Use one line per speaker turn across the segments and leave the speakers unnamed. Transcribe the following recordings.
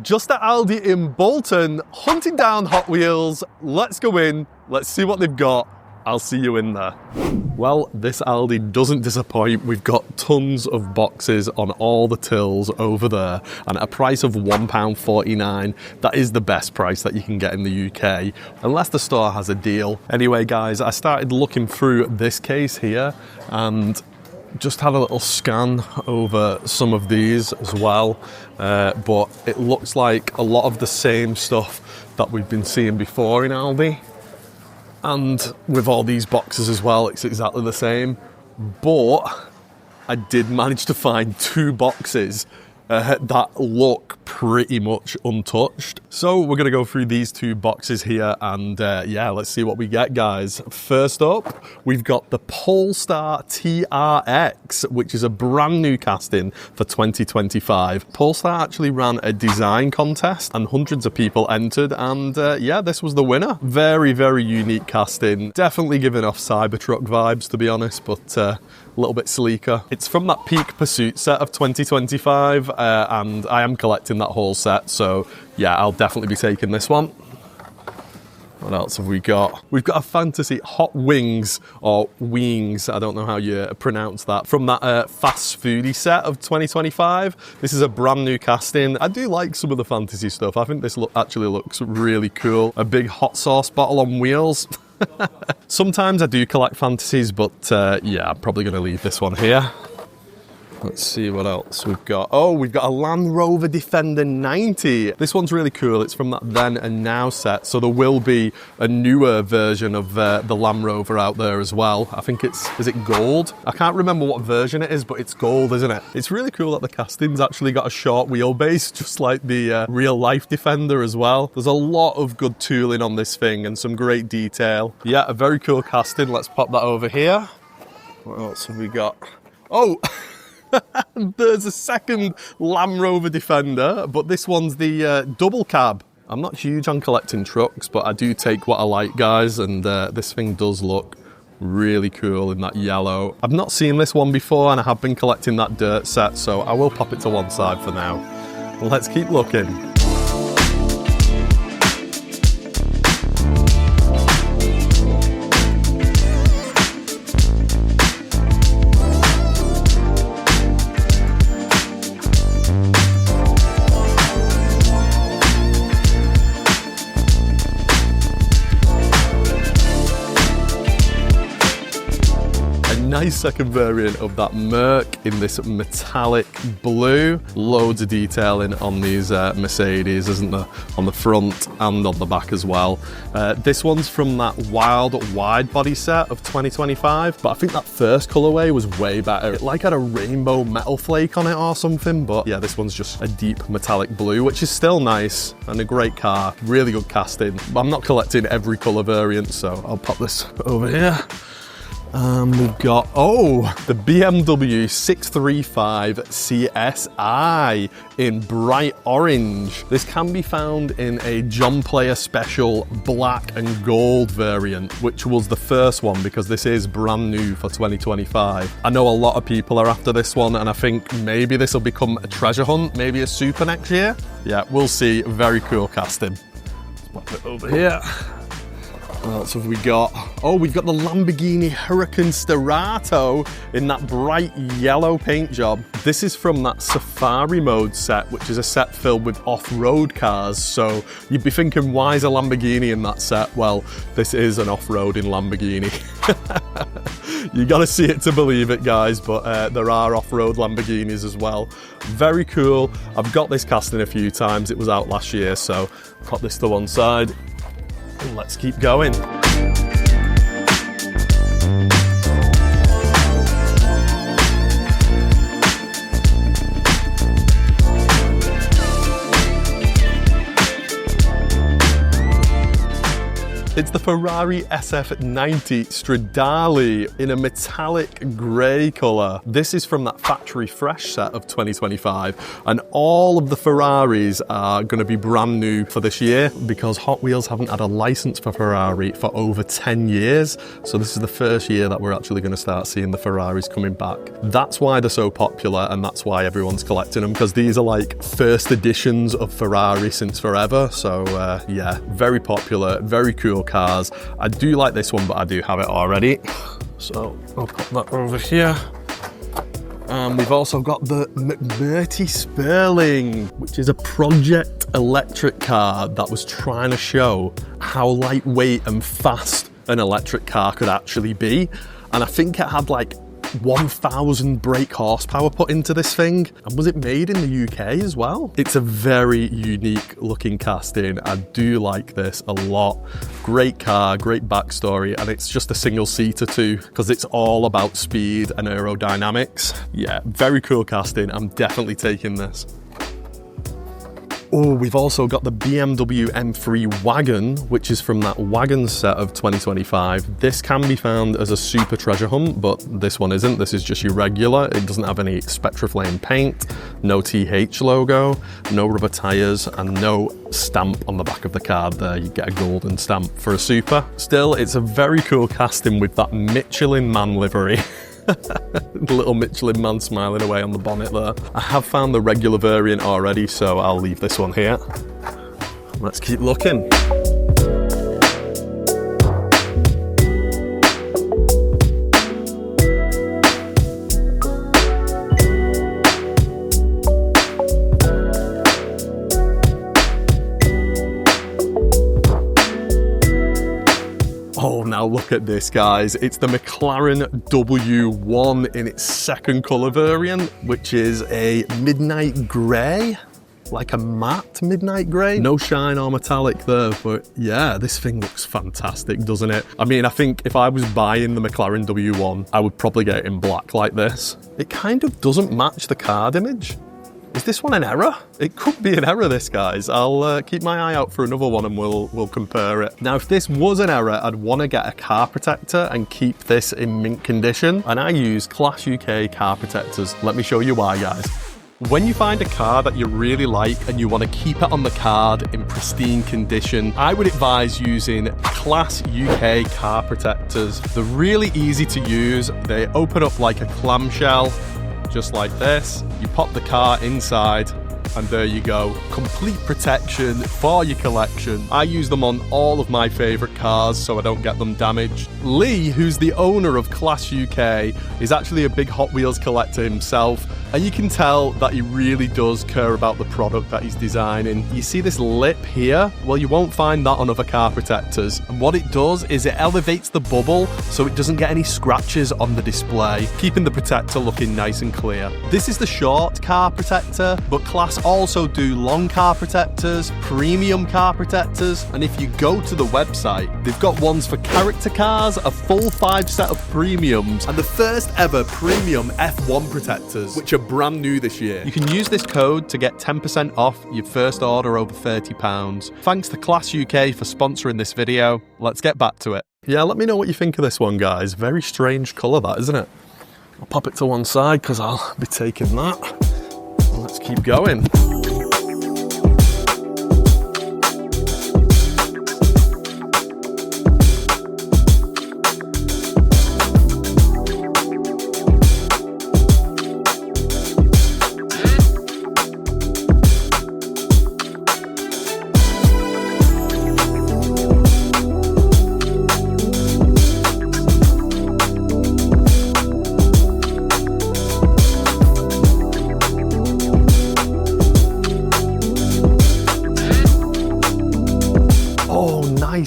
just at Aldi in Bolton, hunting down Hot Wheels. Let's go in, let's see what they've got. I'll see you in there. Well, this Aldi doesn't disappoint. We've got tons of boxes on all the tills over there, and at a price of £1.49, that is the best price that you can get in the UK, unless the store has a deal. Anyway, guys, I started looking through this case here and just had a little scan over some of these as well, but it looks like a lot of the same stuff that we've been seeing before in Aldi. And with all these boxes as well, it's exactly the same. But I did manage to find 2 boxes that look pretty much untouched. So we're gonna go through these 2 boxes here and yeah, let's see what we get, guys. First up, we've got the Polestar TRX, which is a brand new casting for 2025. Polestar actually ran a design contest and hundreds of people entered, and yeah, this was the winner. Very, very unique casting. Definitely giving off Cybertruck vibes, to be honest, but a little bit sleeker. It's from that Peak Pursuit set of 2025, and I am collecting that whole set, so yeah, I'll definitely be taking this one. What else have we got? We've got a fantasy Hot Wings, or Wings, I don't know how you pronounce that, from that Fast Foodie set of 2025. This is a brand new casting. I do like some of the fantasy stuff. I think this actually looks really cool. A big hot sauce bottle on wheels. Sometimes I do collect fantasies, but yeah, I'm probably going to leave this one here. Let's see what else we've got. Oh, we've got a Land Rover Defender 90. This one's really cool. It's from that Then and Now set, so there will be a newer version of the Land Rover out there as well. I think is it gold? I can't remember what version it is, but it's gold, isn't it? It's really cool that the casting's actually got a short wheelbase, just like the real life Defender as well. There's a lot of good tooling on this thing and some great detail. Yeah, a very cool casting. Let's pop that over here. What else have we got? Oh! There's a second Land Rover Defender, but this one's the double cab. I'm not huge on collecting trucks, but I do take what I like, guys, and this thing does look really cool in that yellow. I've not seen this one before, and I have been collecting that dirt set, so I will pop it to one side for now. Let's keep looking. Nice second variant of that Merc in this metallic blue. Loads of detailing on these Mercedes, isn't there? On the front and on the back as well. This one's from that Wild Wide Body set of 2025, but I think that first colorway was way better. It like had a rainbow metal flake on it or something, but yeah, this one's just a deep metallic blue, which is still nice and a great car. Really good casting. I'm not collecting every color variant, so I'll pop this over here. We've got, oh, the BMW 635 CSI in bright orange. This can be found in a John Player Special black and gold variant, which was the first one because this is brand new for 2025. I know a lot of people are after this one, and I think maybe this will become a treasure hunt, maybe a super next year. Yeah, we'll see. Very cool casting. Let's pop it over here. What else have we got? Oh, we've got the Lamborghini Huracan Sterato in that bright yellow paint job. This is from that Safari Mode set, which is a set filled with off-road cars. So you'd be thinking, why is a Lamborghini in that set? Well, this is an off-roading Lamborghini. You gotta see it to believe it, guys, but there are off-road Lamborghinis as well. Very cool. I've got this casting a few times. It was out last year, so pop this to one side. Let's keep going. It's the Ferrari SF90 Stradale in a metallic grey colour. This is from that factory fresh set of 2025, and all of the Ferraris are going to be brand new for this year because Hot Wheels haven't had a licence for Ferrari for over 10 years. So this is the first year that we're actually going to start seeing the Ferraris coming back. That's why they're so popular, and that's why everyone's collecting them, because these are like first editions of Ferrari since forever. So yeah, very popular, very cool cars. I do like this one, but I do have it already. So I'll put that over here. And we've also got the McMurty Sperling, which is a project electric car that was trying to show how lightweight and fast an electric car could actually be. And I think it had like 1,000 brake horsepower put into this thing. And was it made in the UK as well? It's a very unique looking casting. I do like this a lot. Great car, great backstory, and it's just a single seater too, because it's all about speed and aerodynamics. Yeah, very cool casting. I'm definitely taking this. Oh, we've also got the BMW M3 wagon, which is from that wagon set of 2025. This can be found as a super treasure hunt, but this one isn't. This is just your regular. It doesn't have any Spectraflame paint, no TH logo, no rubber tyres, and no stamp on the back of the card there. You get a golden stamp for a super. Still, it's a very cool casting with that Michelin Man livery. The little Michelin Man smiling away on the bonnet there. I have found the regular variant already, so I'll leave this one here. Let's keep looking. Oh, now look at this, guys. It's the McLaren W1 in its second colour variant, which is a midnight grey, like a matte midnight grey. No shine or metallic there, but yeah, this thing looks fantastic, doesn't it? I mean, I think if I was buying the McLaren W1, I would probably get it in black like this. It kind of doesn't match the card image. Is this one an error? It could be an error, this, guys. I'll keep my eye out for another one and we'll compare it. Now, if this was an error, I'd want to get a car protector and keep this in mint condition. And I use Class UK car protectors. Let me show you why, guys. When you find a car that you really like and you want to keep it on the card in pristine condition, I would advise using Class UK car protectors. They're really easy to use. They open up like a clamshell, just like this. You pop the car inside and there you go. Complete protection for your collection. I use them on all of my favourite cars so I don't get them damaged. Lee, who's the owner of Class UK, is actually a big Hot Wheels collector himself, and you can tell that he really does care about the product that he's designing. You see this lip here? Well, you won't find that on other car protectors. And what it does is it elevates the bubble so it doesn't get any scratches on the display, keeping the protector looking nice and clear. This is the short car protector, but Class also do long car protectors, premium car protectors, and if you go to the website, they've got ones for character cars, a full 5 set of premiums, and the first ever premium F1 protectors, which are brand new this year. You can use this code to get 10% off your first order over £30. Thanks to Class UK for sponsoring this video. Let's get back to it. Yeah, let me know what you think of this one, guys. Very strange colour, that, isn't it? I'll pop it to one side because I'll be taking that. Let's keep going.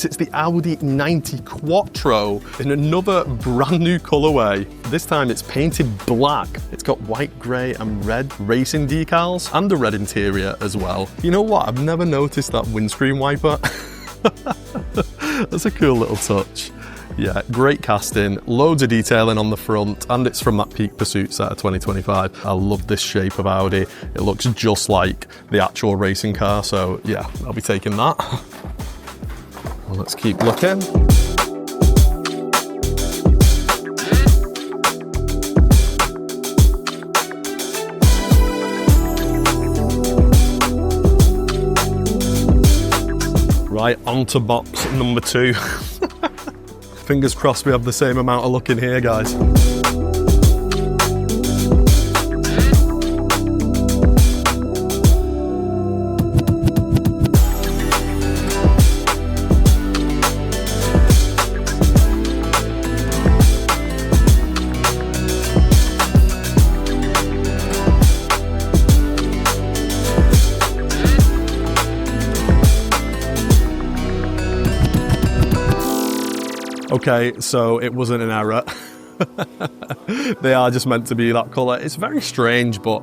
It's the Audi 90 Quattro in another brand new colourway. This time it's painted black. It's got white, grey and red racing decals and a red interior as well. You know what? I've never noticed that windscreen wiper. That's a cool little touch. Yeah, great casting, loads of detailing on the front, and it's from that Peak Pursuit set of 2025. I love this shape of Audi. It looks just like the actual racing car, so yeah, I'll be taking that. Let's keep looking. Right, on to box number 2. Fingers crossed we have the same amount of luck in here, guys. Okay, so it wasn't an error. They are just meant to be that colour. It's very strange, but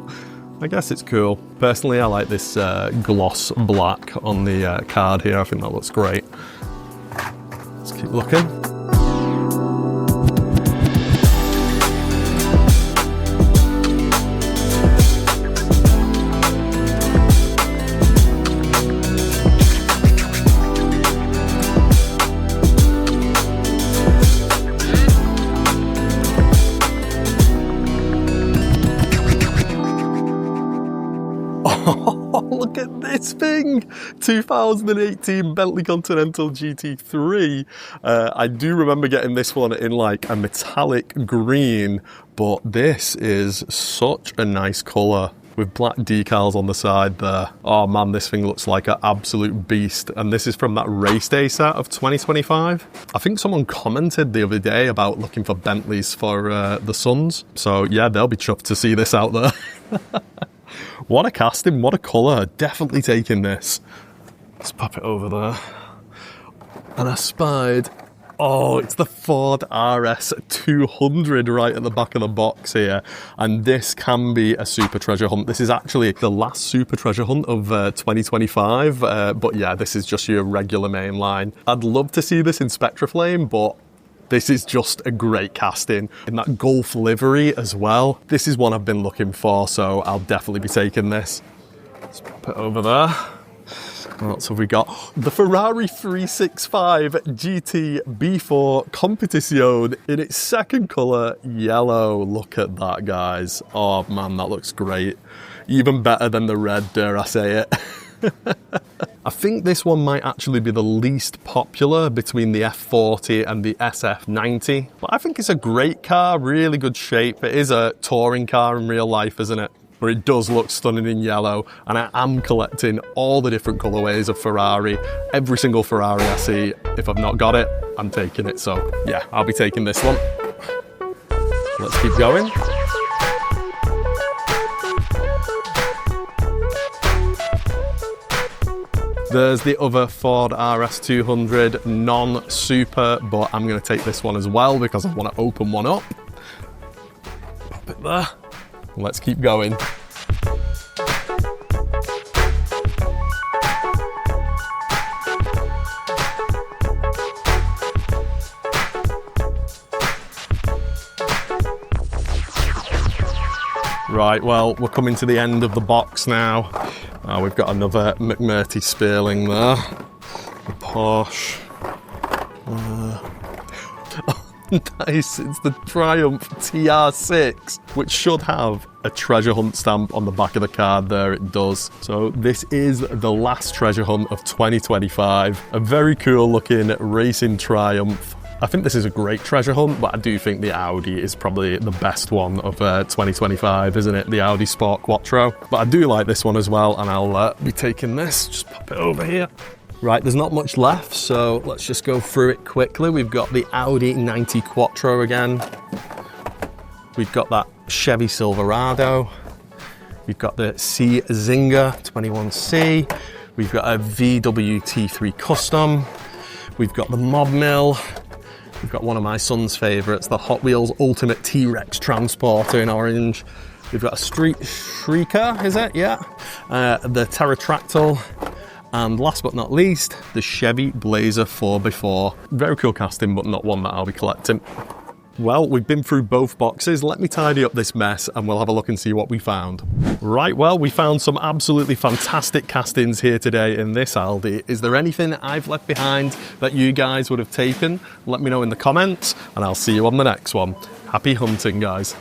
I guess it's cool. Personally, I like this gloss black on the card here. I think that looks great. Let's keep looking. Oh, look at this thing! 2018 Bentley Continental GT3. I do remember getting this one in like a metallic green, but this is such a nice colour with black decals on the side there. Oh man, this thing looks like an absolute beast. And this is from that race day set of 2025. I think someone commented the other day about looking for Bentleys for the Suns. So yeah, they'll be chuffed to see this out there. What a casting, what a colour. Definitely taking this. Let's pop it over there. And I spied, oh, it's the Ford RS 200 right at the back of the box here. And this can be a super treasure hunt. This is actually the last super treasure hunt of 2025. But yeah, this is just your regular main line. I'd love to see this in Spectraflame, but this is just a great casting in that Golf livery as well. This is one I've been looking for, so I'll definitely be taking this. Let's pop it over there. What else have we got? The Ferrari 365 GT B4 Competizione in its second colour, yellow. Look at that, guys. Oh man, that looks great. Even better than the red, dare I say it. I think this one might actually be the least popular between the F40 and the SF90. But I think it's a great car, really good shape. It is a touring car in real life, isn't it? But it does look stunning in yellow, and I am collecting all the different colourways of Ferrari. Every single Ferrari I see, if I've not got it, I'm taking it. So yeah, I'll be taking this one. Let's keep going. There's the other Ford RS 200, non-super, but I'm going to take this one as well because I want to open one up. Pop it there. Let's keep going. Right, well, we're coming to the end of the box now. We've got another McMurty Spearling there. The Porsche. Nice, it's the Triumph TR6, which should have a treasure hunt stamp on the back of the card there, it does. So this is the last treasure hunt of 2025. A very cool looking racing Triumph. I think this is a great treasure hunt, but I do think the Audi is probably the best one of 2025, isn't it? The Audi Sport Quattro. But I do like this one as well, and I'll be taking this. Just pop it over here. Right, there's not much left, so let's just go through it quickly. We've got the Audi 90 Quattro again. We've got that Chevy Silverado. We've got the C Zinger 21C. We've got a VW T3 Custom. We've got the Mob Mill. We've got one of my son's favourites, the Hot Wheels Ultimate T-Rex Transporter in orange. We've got a Street Shrieker, is it? Yeah. The Pterotractyl. And last but not least, the Chevy Blazer 4x4. Very cool casting, but not one that I'll be collecting. Well, we've been through both boxes. Let me tidy up this mess and we'll have a look and see what we found. Right, well, we found some absolutely fantastic castings here today in this Aldi. Is there anything I've left behind that you guys would have taken? Let me know in the comments and I'll see you on the next one. Happy hunting, guys.